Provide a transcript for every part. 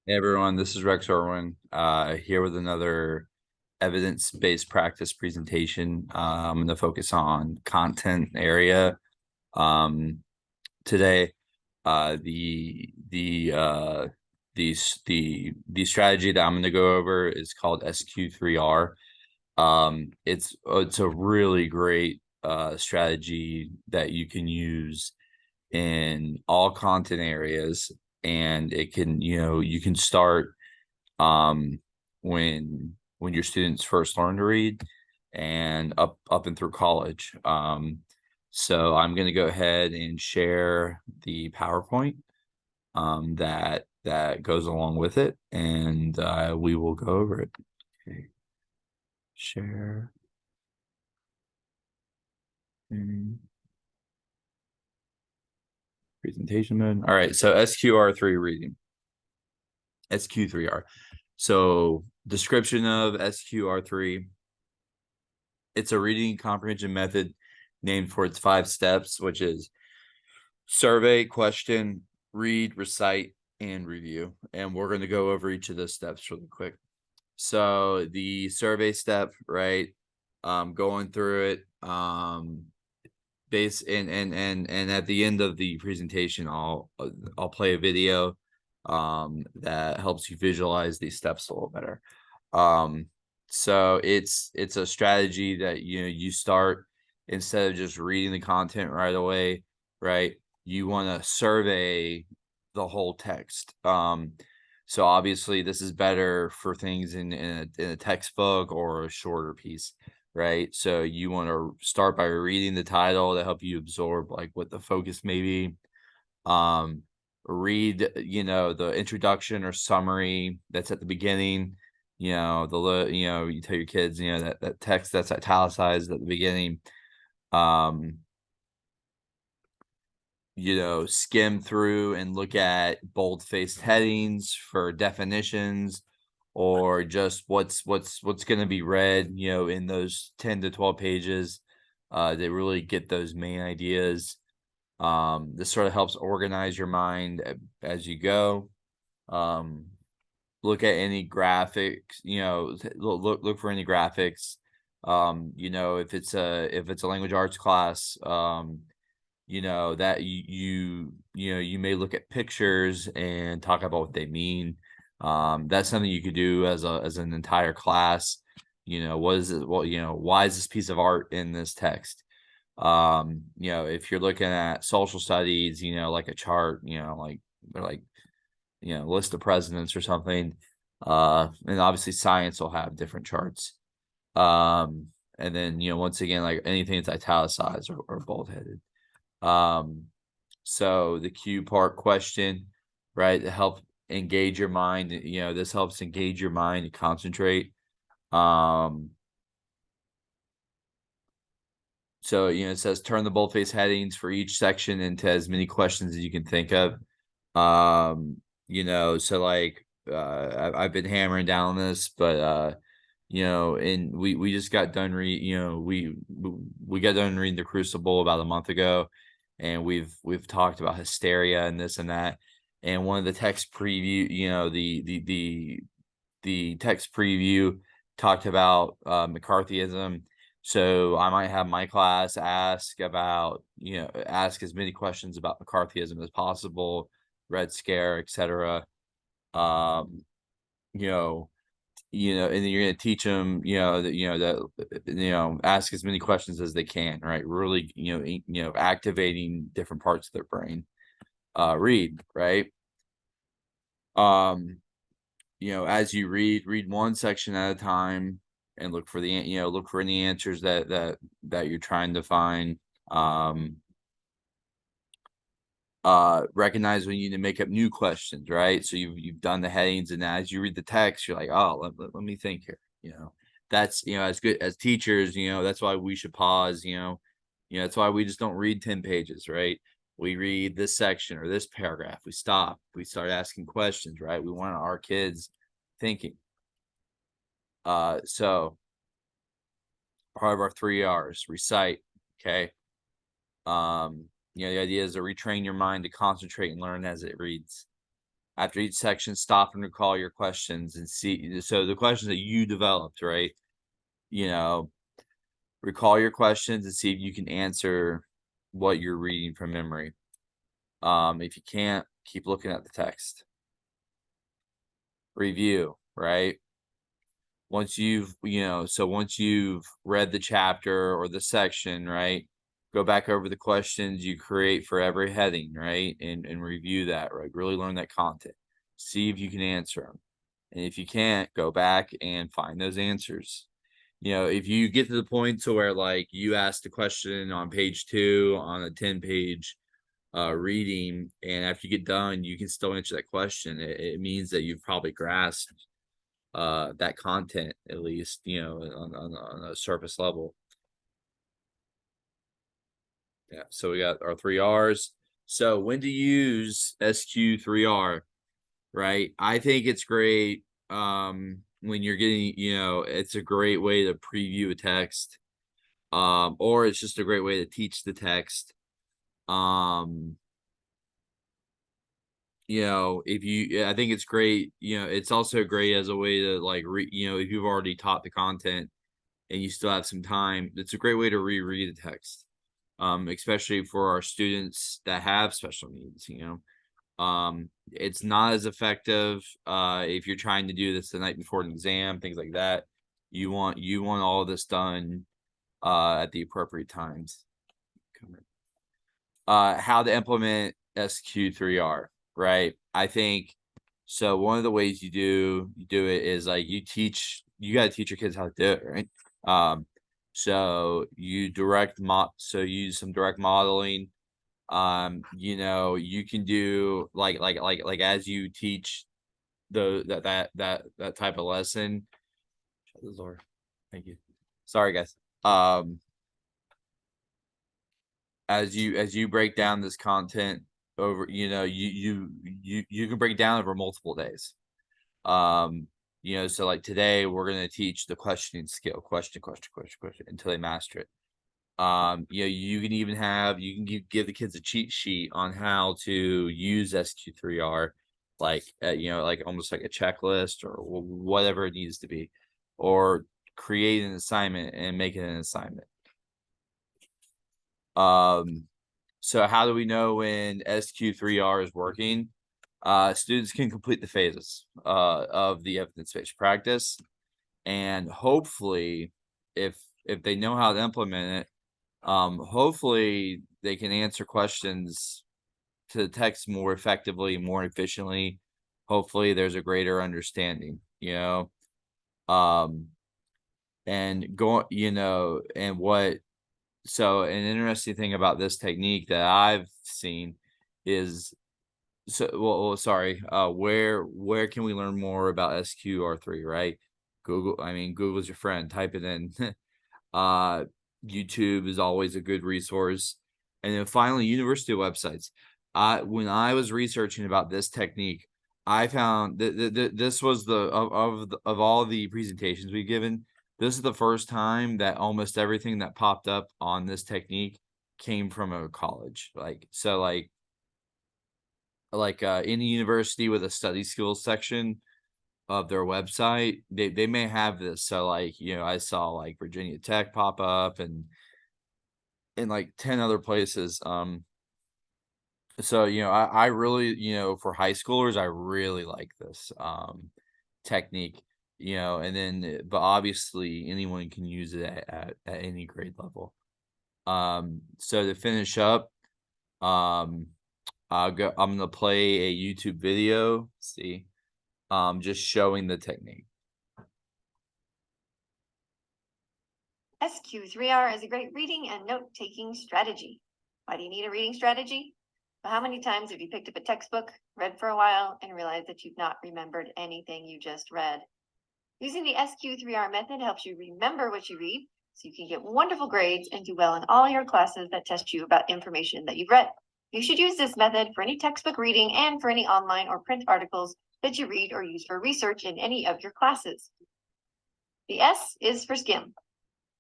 Hey everyone, this is Rex Irwin, here with another evidence-based practice presentation. I'm going to focus on content area today. The strategy that I'm going to go over is called SQ3R. It's a really great strategy that you can use in all content areas, and it can, you can start um when your students first learn to read and up and through college. So I'm going to go ahead and share the PowerPoint that goes along with it, and we will go over it. Okay. Share. Presentation mode. All right, so SQR3 reading. SQ3R. So description of SQR3. It's a reading comprehension method named for its 5 steps, which is survey, question, read, recite, and review. And we're going to go over each of those steps really quick. So the survey step, right? Going through it, base and at the end of the presentation, I'll play a video that helps you visualize these steps a little better. So it's a strategy that you start, instead of just reading the content right away, right? You want to survey the whole text. So obviously this is better for things in a textbook or a shorter piece, right? So you want to start by reading the title to help you absorb like what the focus may be. Read, the introduction or summary that's at the beginning. You tell your kids, that text that's italicized at the beginning. Skim through and look at bold-faced headings for definitions, or just what's going to be read, in those 10 to 12 pages, that really get those main ideas. This sort of helps organize your mind as you go. Look at any graphics, look for any graphics. If it's a language arts class, that you may look at pictures and talk about what they mean. That's something you could do as an entire class. What is it? Well, why is this piece of art in this text? If you're looking at social studies, like a chart, like list of presidents or something. And obviously science will have different charts. And then, once again, like anything that's italicized or bold-headed. So the Q part question, right, to help engage your mind, this helps engage your mind to concentrate. So, it says turn the boldface headings for each section into as many questions as you can think of. So like, I've been hammering down this, but and we just got done we got done reading The Crucible about a month ago, and we've talked about hysteria and this and that. And one of the text preview, the text preview talked about McCarthyism. So I might have my class ask as many questions about McCarthyism as possible, Red Scare, etc. And then you're going to teach them, ask as many questions as they can, right? Really, activating different parts of their brain. Read, right? As you read one section at a time and look for any answers that you're trying to find. Recognize when you need to make up new questions, right? So you've done the headings, and as you read the text, you're like, oh, let me think here. That's as good as teachers, that's why we should pause. That's why we just don't read 10 pages, right? We read this section or this paragraph, we stop, we start asking questions, right? We want our kids thinking. So part of our 3 R's: recite. Okay. The idea is to retrain your mind to concentrate and learn as it reads. After each section, stop and recall your questions and see. So the questions that you developed, right? You know, recall your questions and see if you can answer what you're reading from memory. If you can't, keep looking at the text. Review, right? Once once you've read the chapter or the section, right? Go back over the questions you create for every heading, right? And review that, right? Really learn that content. See if you can answer them. And if you can't, go back and find those answers. If you get to the point to where like you asked a question on page 2 on a 10-page reading, and after you get done, you can still answer that question. It means that you've probably grasped that content, at least, on a surface level. Yeah. So we got our 3 R's. So when to use SQ3R, right? I think it's great when you're getting, it's a great way to preview a text. Or it's just a great way to teach the text. I think it's great. It's also great as a way to like if you've already taught the content and you still have some time, it's a great way to reread the text. Especially for our students that have special needs. It's not as effective if you're trying to do this the night before an exam, things like that. You want all of this done at the appropriate times. How to implement SQ3R, right? I think so. One of the ways you do it is like you got to teach your kids how to do it, right? So you use some direct modeling. You can do like as you teach that type of lesson. Shut the door. Thank you. Sorry, guys. As you break down this content over, you can break it down over multiple days. So like today we're going to teach the questioning skill, question until they master it. You can give the kids a cheat sheet on how to use SQ3R, like like almost like a checklist or whatever it needs to be, or create an assignment and make it an assignment. So how do we know when SQ3R is working? Students can complete the phases of the evidence-based practice, and hopefully, if they know how to implement it, hopefully they can answer questions to the text more effectively, more efficiently. Hopefully there's a greater understanding, and go, and what, so an interesting thing about this technique that I've seen is, sorry, where can we learn more about SQR3, right? Google's your friend, type it in. YouTube is always a good resource. And then finally, university websites. When I was researching about this technique, I found that this was of all the presentations we've given, this is the first time that almost everything that popped up on this technique came from a college. Like any university with a study skills section of their website, they may have this. So like, I saw like Virginia Tech pop up and like 10 other places. So I really, for high schoolers, I really like this technique, and then but obviously anyone can use it at any grade level. So to finish up, I'm gonna play a YouTube video, see, just showing the technique. SQ3R is a great reading and note-taking strategy. Why do you need a reading strategy? Well, how many times have you picked up a textbook, read for a while, and realized that you've not remembered anything you just read? Using the SQ3R method helps you remember what you read, so you can get wonderful grades and do well in all your classes that test you about information that you've read. You should use this method for any textbook reading and for any online or print articles that you read or use for research in any of your classes. The S is for skim.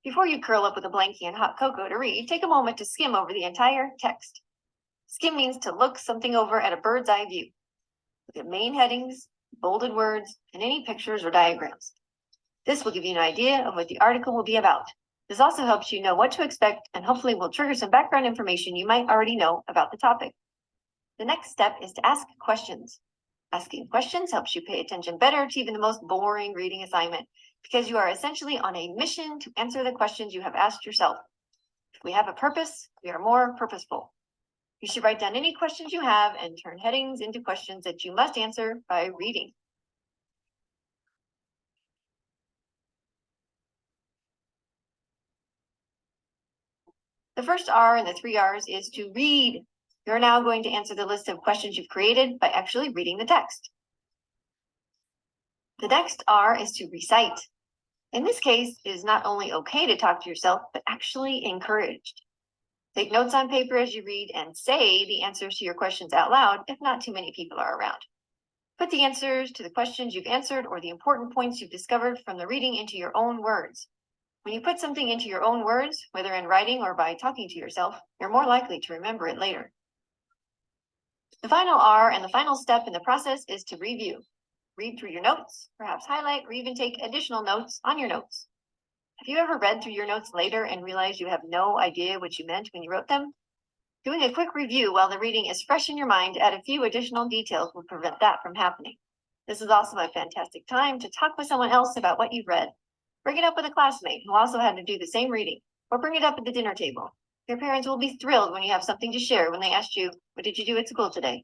Before you curl up with a blankie and hot cocoa to read, take a moment to skim over the entire text. Skim means to look something over at a bird's eye view. Look at main headings, bolded words, and any pictures or diagrams. This will give you an idea of what the article will be about. This also helps you know what to expect and hopefully will trigger some background information you might already know about the topic. The next step is to ask questions. Asking questions helps you pay attention better to even the most boring reading assignment because you are essentially on a mission to answer the questions you have asked yourself. If we have a purpose, we are more purposeful. You should write down any questions you have and turn headings into questions that you must answer by reading. The first R in the 3 R's is to read. You're now going to answer the list of questions you've created by actually reading the text. The next R is to recite. In this case, it is not only okay to talk to yourself, but actually encouraged. Take notes on paper as you read and say the answers to your questions out loud if not too many people are around. Put the answers to the questions you've answered or the important points you've discovered from the reading into your own words. When you put something into your own words, whether in writing or by talking to yourself, you're more likely to remember it later. The final R and the final step in the process is to review. Read through your notes, perhaps highlight or even take additional notes on your notes. Have you ever read through your notes later and realized you have no idea what you meant when you wrote them? Doing a quick review while the reading is fresh in your mind to add a few additional details will prevent that from happening. This is also a fantastic time to talk with someone else about what you've read. Bring it up with a classmate who also had to do the same reading, or bring it up at the dinner table. Your parents will be thrilled when you have something to share when they ask you, "What did you do at school today?"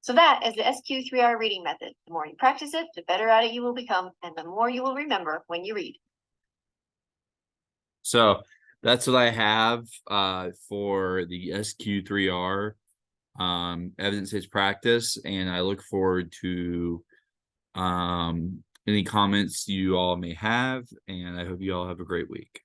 So that is the SQ3R reading method. The more you practice it, the better at it you will become, and the more you will remember when you read. So that's what I have for the SQ3R evidence-based practice, and I look forward to any comments you all may have, and I hope you all have a great week.